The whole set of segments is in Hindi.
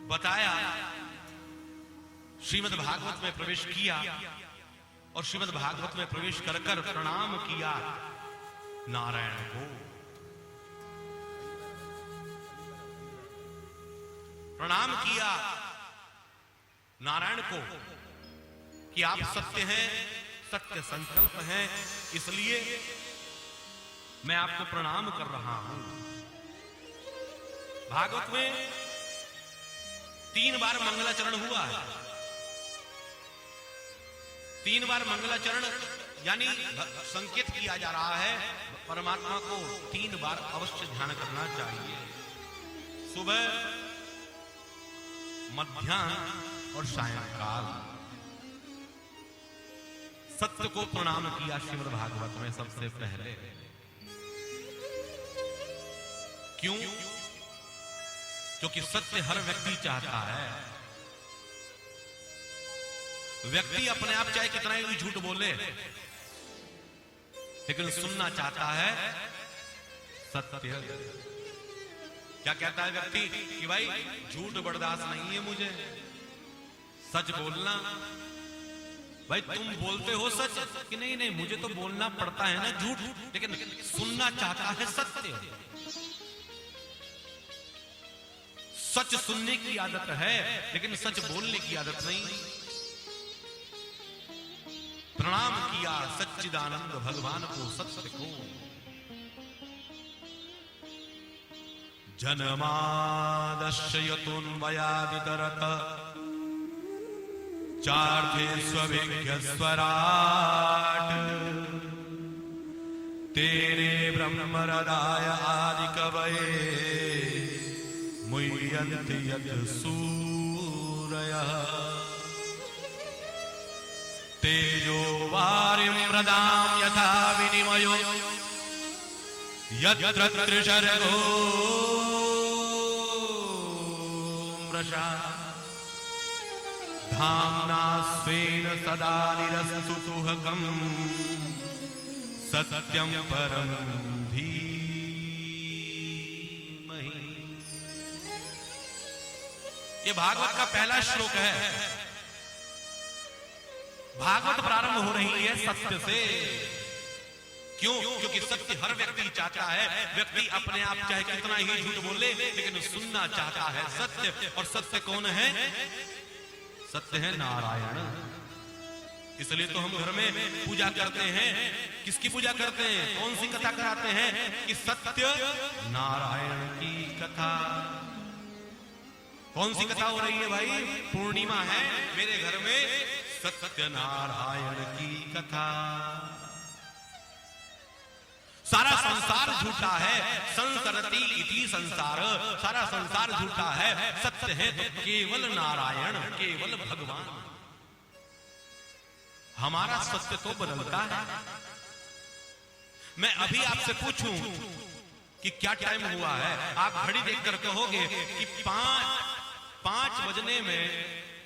बताया, श्रीमद् भागवत में प्रवेश किया और श्रीमद् भागवत में प्रवेश कर कर प्रणाम किया नारायण को। प्रणाम किया नारायण को कि आप सत्य हैं, सत्य संकल्प हैं, इसलिए मैं आपको प्रणाम कर रहा हूं। भागवत में 3 बार मंगलाचरण हुआ है। 3 बार मंगलाचरण यानी संकेत किया जा रहा है परमात्मा को 3 बार अवश्य ध्यान करना चाहिए, सुबह, मध्याह्न और सायंकाल। सत्य को प्रणाम किया श्रीमद् भागवत में सबसे पहले। क्यों? क्योंकि सत्य हर व्यक्ति चाहता है। व्यक्ति अपने आप चाहे कितना ही झूठ बोले, लेकिन सुनना चाहता है सत्य। क्या कहता है व्यक्ति कि भाई झूठ बर्दाश्त नहीं है मुझे, सच बोलना। भाई तुम बोलते हो सच कि नहीं? नहीं, मुझे तो बोलना पड़ता है ना झूठ, लेकिन सुनना चाहता है सत्य। सच सुनने की आदत है, लेकिन सच बोलने की आदत नहीं। प्रणाम किया सच्चिदानंद भगवान को, सत्य को। जन्मादस्य यतोन्वयादितरत चार्थे स्वेभ्य स्वराट तेरे ब्रह्महृदाय आदि कवये मुह्यन्ति यत् सूरयः तेजो वारिमृदां यथा विनिमयो यत्र त्रिशर्गो मृषा धाम्ना स्वेन सदा निरस्तुहकम् सत्यं परं धीमहि। ये भागवत का पहला श्लोक है। भागवत प्रारंभ हो रही है सत्य से। क्यों? क्योंकि सत्य हर व्यक्ति चाहता है। व्यक्ति अपने आप चाहे कितना ही झूठ बोले, लेकिन सुनना चाहता है सत्य। और सत्य कौन है? सत्य है नारायण। इसलिए तो हम घर में पूजा करते हैं। किसकी पूजा करते हैं? कौन सी कथा कराते हैं? कि सत्य नारायण की कथा। कौन सी कथा हो रही है भाई? पूर्णिमा है, मेरे घर में सत्य नारायण की कथा। सारा संसार झूठा है, संसरति इति संसार। सारा संसार झूठा है, सत्य है तो केवल नारायण, केवल भगवान। हमारा सत्य तो बदलता है। मैं अभी आपसे पूछूं कि क्या टाइम हुआ है, आप घड़ी देखकर कहोगे कि 5 बजने में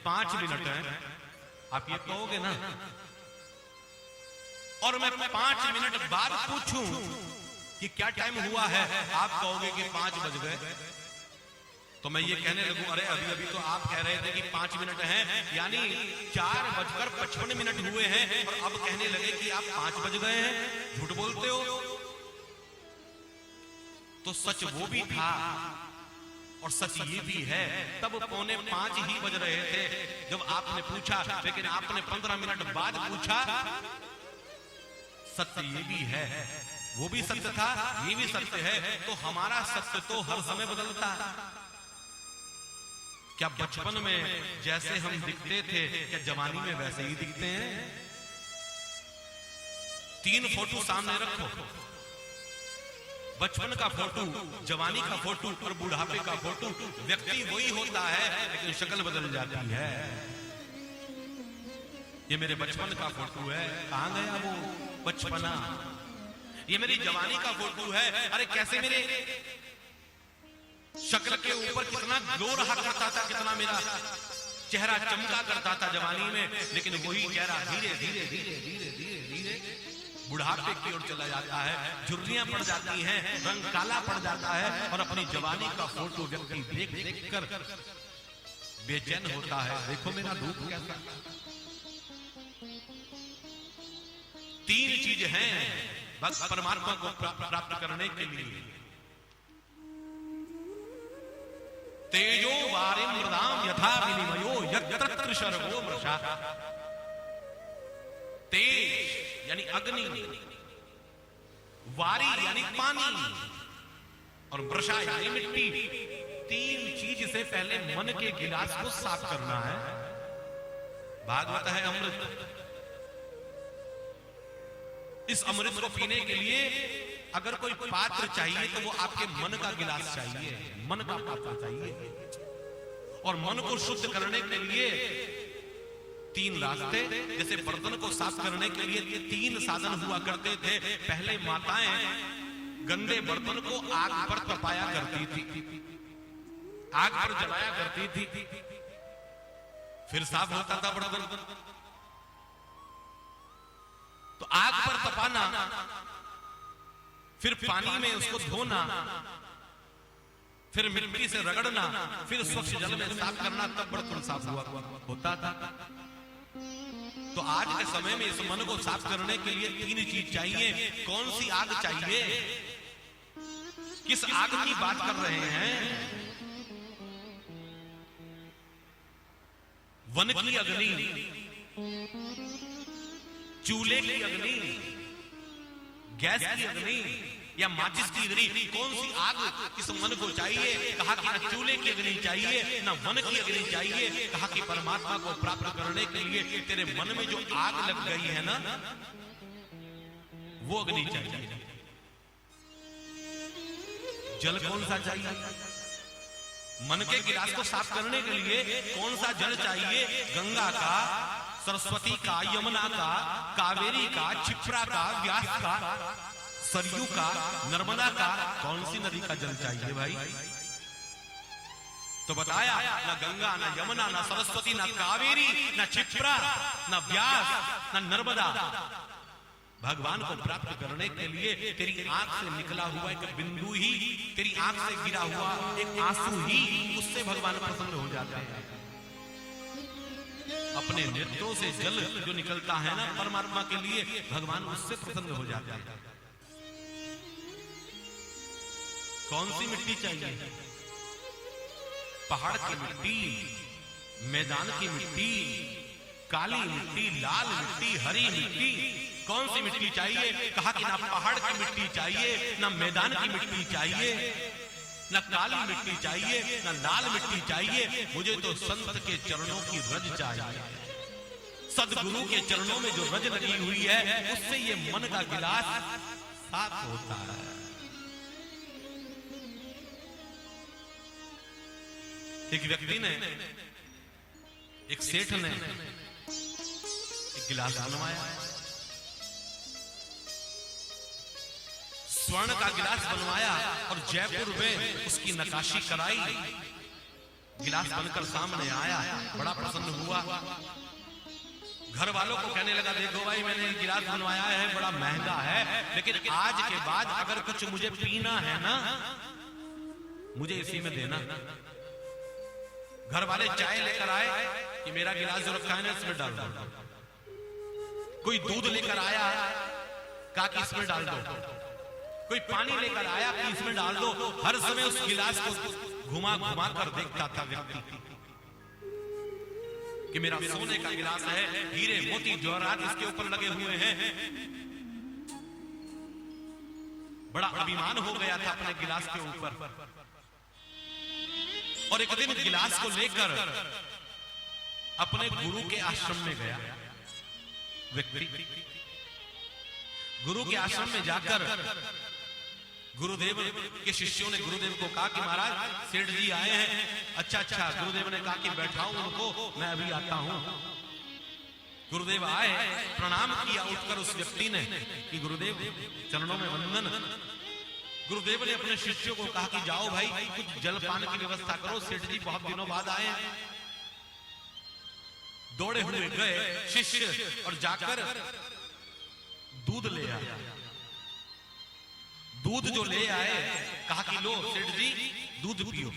5 मिनट है। आप ये कहोगे ना। और मैं 5 मिनट बाद पूछूं कि क्या टाइम हुआ है, आप कहोगे कि 5 बज गए। तो मैं ये कहने लगूं, अरे अभी अभी तो आप कह रहे थे कि 5 मिनट हैं, यानी 4:55 हुए हैं, और अब कहने लगे कि आप 5 बज गए हैं। झूठ बोलते हो। तो सच वो भी था और सच ये भी है। तब 4:45 ही बज रहे थे जब आपने पूछा, लेकिन आपने 15 मिनट बाद पूछा। सत्य ये भी है, वो भी सत्य था, ये भी सत्य है। तो हमारा सत्य तो हर समय बदलता है। क्या बचपन में जैसे हम दिखते थे, क्या जवानी में वैसे ही दिखते हैं? 3 फोटो सामने रखो, बचपन का फोटो, जवानी का फोटो और बुढ़ापे का फोटो। व्यक्ति वही होता है, लेकिन शक्ल बदल जाती है। ये मेरे बचपन का फोटो है, कहां गया वो बचपना? ये मेरी जवानी का फोटो है, अरे कैसे मेरे शक्ल के ऊपर कितना ग्लो रहा करता था, कितना मेरा चेहरा चमका करता था जवानी में। लेकिन वही चेहरा धीरे धीरे धीरे धीरे धीरे धीरे बुढ़ापे की ओर चला जाता है, झुर्रियां पड़ जाती हैं, रंग काला पड़ जाता है। और अपनी जवानी का फोटो व्यक्ति देख देख कर बेचैन होता है, देखो मेरा रूप कैसा। तीन चीज हैं बस परमात्मा को प्राप्त करने के लिए। तेजो वारिम मृदाम यथा विनिमयो यत्र त्रिशर्गो मृषा। तेज यानी अग्नि, वारी यानी पानी, और मृषा यानी मिट्टी। तीन चीज से पहले मन के गिलास को साफ करना है। भागवत है अमृत। इस अमृत को पीने के लिए अगर कोई पात्र चाहिए तो वो आपके मन का गिलास चाहिए, मन का पात्र चाहिए। और मन को शुद्ध करने के लिए तीन रास्ते, जैसे बर्तन को साफ करने के लिए तीन साधन हुआ करते थे। पहले माताएं गंदे बर्तन को आग पर तपाया करती थी, आग पर जलाया करती थी, फिर साफ होता था बर्तन। तो आग पर तपाना, फिर पानी में उसको धोना, फिर मिट्टी से रगड़ना, फिर स्वच्छ जल में साफ करना, तब बर्तन साफ हुआ होता था। तो आज के समय में इस मन को साफ करने के लिए तीन चीज चाहिए। कौन सी आग चाहिए? किस आग की बात कर रहे हैं? वन की अग्नि, चूल्हे की अग्नि, गैस की अग्नि या माचिस की अग्नि? कौन सी आग इस मन को चाहिए? कहा कि ना चूल्हे की अग्नि चाहिए, ना वन की अग्नि चाहिए। कहा कि परमात्मा को प्राप्त करने के लिए तेरे मन में जो आग लग गई है ना, वो अग्नि चाहिए। जल कौन सा चाहिए? मन के गिलास को साफ करने के लिए कौन सा जल चाहिए? गंगा का, सरस्वती का, यमुना का, कावेरी का, क्षिप्रा का, व्यास का, सरयू का, नर्मदा का? कौन सी नदी का जल चाहिए भाई? तो बताया ना गंगा, ना यमुना, ना सरस्वती, ना कावेरी, ना क्षिप्रा, ना व्यास, ना नर्मदा। भगवान को प्राप्त करने के लिए तेरी आंख से निकला हुआ एक बिंदु ही, तेरी आंख से गिरा हुआ एक आंसू ही, उससे भगवान प्रसन्न हो जाते हैं। अपने नेत्रों से जल जो निकलता है ना परमात्मा के लिए, भगवान उससे प्रसन्न हो जाते हैं। कौन सी मिट्टी चाहिए? पहाड़ की मिट्टी, मैदान की मिट्टी, काली मिट्टी, लाल मिट्टी, हरी मिट्टी? कौन सी मिट्टी चाहिए? कहा कि ना पहाड़ की मिट्टी चाहिए, ना मैदान की मिट्टी चाहिए, ना काली मिट्टी चाहिए, ना लाल मिट्टी चाहिए। मुझे तो संत के चरणों की रज चाहिए। सदगुरु के चरणों में जो रज लगी हुई है, उससे ये मन का गिलास साफ होता है। एक व्यक्ति ने, एक सेठ ने एक गिलास बनवाया, स्वर्ण का गिलास बनवाया और जयपुर में उसकी नक्काशी कराई। गिलास बनकर सामने आया, बड़ा प्रसन्न हुआ। घर वालों को कहने लगा, देखो भाई मैंने गिलास बनवाया है, बड़ा महंगा है, लेकिन आज के बाद अगर कुछ मुझे पीना है ना, मुझे इसी में देना। घर वाले चाय लेकर आए कि मेरा गिलास जो रखा है ना इसमें डाल दो। कोई दूध लेकर आया, कहा कि इसमें डाल दो। कोई पानी लेकर आया कि इसमें डाल दो। हर समय उस गिलास को घुमा घुमा कर देखता था व्यक्ति कि मेरा सोने का गिलास है, हीरे मोती जवाहरात इसके ऊपर लगे हुए हैं। बड़ा अभिमान हो गया था अपने गिलास के ऊपर। और एक दिन गिलास को लेकर अपने गुरु के आश्रम में गया व्यक्ति। गुरु के आश्रम में जाकर गुरुदेव के शिष्यों ने गुरुदेव को कहा कि महाराज सेठ जी आए हैं। अच्छा अच्छा। गुरुदेव ने कहा कि बैठाओ उनको, मैं अभी आता हूं। गुरुदेव आए, प्रणाम किया उठकर उस व्यक्ति ने कि गुरुदेव चरणों में वंदन। गुरुदेव ने अपने शिष्यों को कहा कि जाओ भाई कुछ जलपान की व्यवस्था करो, सेठ जी बहुत दिनों बाद आए हैं। दौड़े हुए गए शिष्य और जाकर दूध ले आए। दूध जो ले आए, कहा कि लो सेठ जी दूध पियो।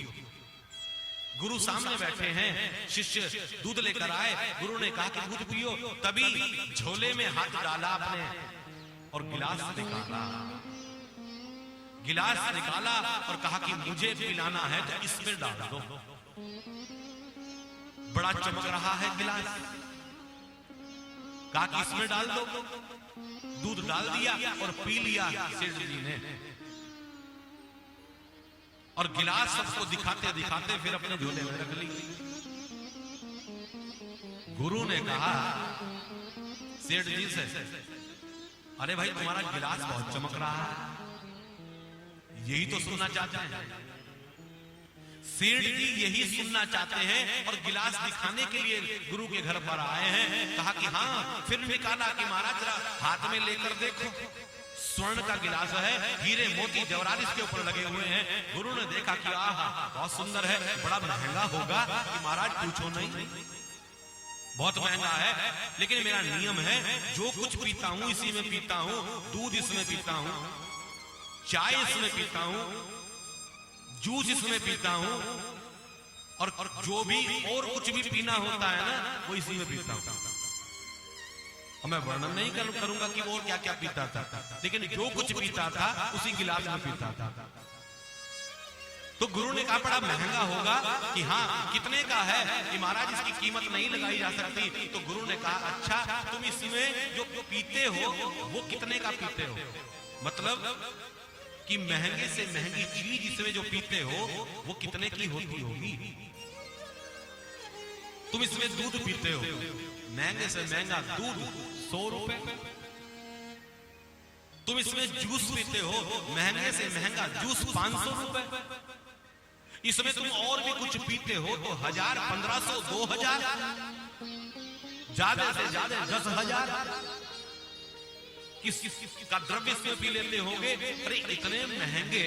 गुरु सामने बैठे हैं, शिष्य दूध लेकर आए, गुरु ने कहा कि दूध पियो, तभी झोले में हाथ डाला आपने और गिलास निकाला और कहा कि मुझे पिलाना है तो इसमें डाल दो। बड़ा चमक रहा है गिलास, कहा कि इसमें डाल दो, दूध डाल दिया और पी लिया सेठ जी ने। और गिलास सबको दिखाते दिखाते फिर अपने झोले में रख ली। गुरु ने कहा सेठ जी से, अरे भाई तुम्हारा गिलास बहुत चमक रहा है, यही तो सुनना चाहते हैं। सेठ जी यही सुनना चाहते हैं और गिलास दिखाने के लिए गुरु के घर पर आए हैं। कहा कि हाँ, फिर निकाला कि महाराज जरा हाथ में लेकर देखो, स्वर्ण का गिलास है, हीरे मोती जवाहरात इसके ऊपर लगे हुए हैं। गुरु ने देखा कि आहा बहुत सुंदर है, बड़ा महंगा होगा कि महाराज पूछो नहीं, बहुत महंगा है, लेकिन मेरा नियम है जो कुछ पीता हूं इसी में पीता हूं, दूध इसमें पीता हूं, चाय इसमें पीता हूं, जूस इसमें पीता हूं, और जो भी और कुछ भी पीना होता है ना वो इसी में पीता हूं। मैं वर्णन नहीं करूंगा कि वो क्या क्या पीता था, लेकिन जो कुछ पीता था उसी गिलास में पीता था। तो गुरु ने कहा बड़ा महंगा होगा कि हाँ कितने का है कि महाराज इसकी कीमत नहीं लगाई जा सकती। तो गुरु ने कहा अच्छा तुम इसमें जो पीते हो वो कितने का पीते हो, मतलब कि महंगे से महंगी चीज इसमें जो पीते हो वो कितने की होती होगी। तुम इसमें दूध पीते हो, महंगे से महंगा दूध 100 रुपए। तुम इसमें जूस पीते हो, महंगे से महंगा जूस 500 रुपए। इसमें तुम और भी कुछ पीते हो तो 1000, 1500, 2000, ज्यादा से ज्यादा 10,000 किस का द्रव्य इसमें पी लेते होंगे। अरे इतने महंगे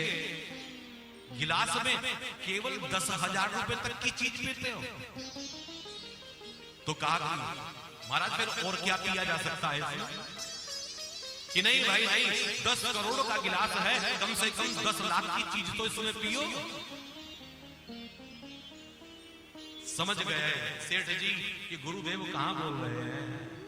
गिलास में केवल 10,000 रुपए तक की चीज पीते हो। तो कहा महाराज फिर और क्या पिया जा सकता है इसमें? कि नहीं भाई नहीं, 10 करोड़ का गिलास है, कम से कम 10 लाख की चीज तो इसमें पियो। समझ गए सेठ जी कि गुरुदेव कहां बोल रहे हैं।